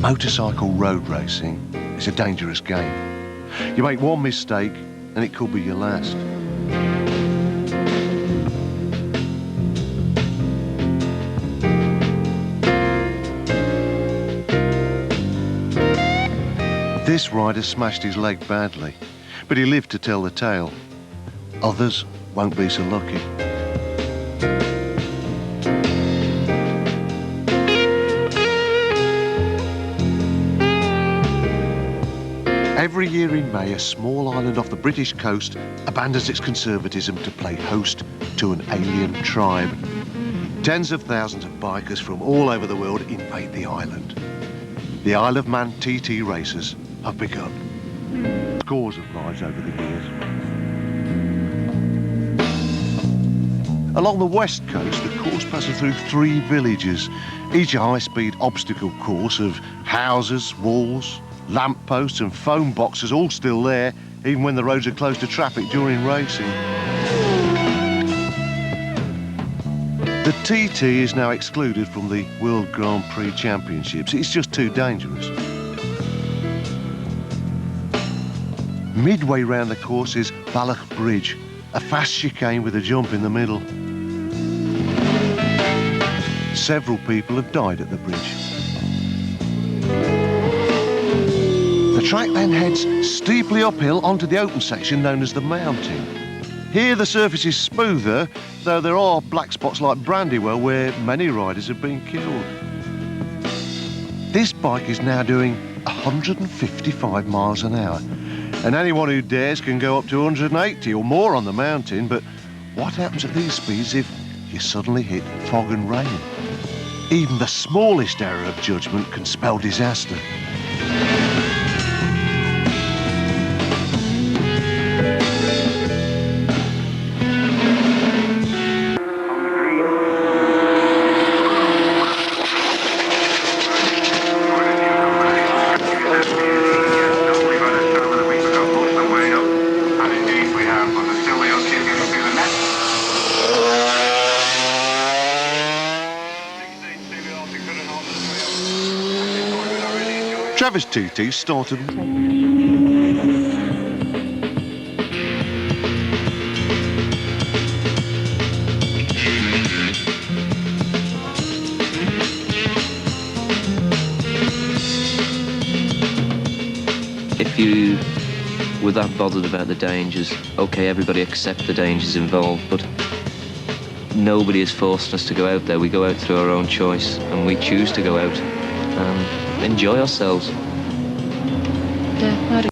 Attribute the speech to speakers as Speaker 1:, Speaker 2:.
Speaker 1: Motorcycle road racing is a dangerous game. You make one mistake and it could be your last. This rider smashed his leg badly, but he lived to tell the tale. Others won't be so lucky. Every year in May, a small island off the British coast abandons its conservatism to play host to an alien tribe. Tens of thousands of bikers from all over the world invade the island. The Isle of Man TT races have begun. Scores of rides over the years. Along the west coast, the course passes through 3 villages, each a high-speed obstacle course of houses, walls, lampposts and phone boxes, all still there, even when the roads are closed to traffic during racing. The TT is now excluded from the World Grand Prix Championships. It's just too dangerous. Midway round the course is Balloch Bridge, a fast chicane with a jump in the middle. Several people have died at the bridge. The track then heads steeply uphill onto the open section known as the mountain. Here the surface is smoother, though there are black spots like Brandywell where many riders have been killed. This bike is now doing 155 miles an hour, and anyone who dares can go up to 180 or more on the mountain, but what happens at these speeds if you suddenly hit fog and rain? Even the smallest error of judgment can spell disaster. Travis TT started.
Speaker 2: If you were that bothered about the dangers, okay, everybody accept the dangers involved, but nobody has forced us to go out there. We go out through our own choice, and we choose to go out and enjoy ourselves.
Speaker 3: Yeah,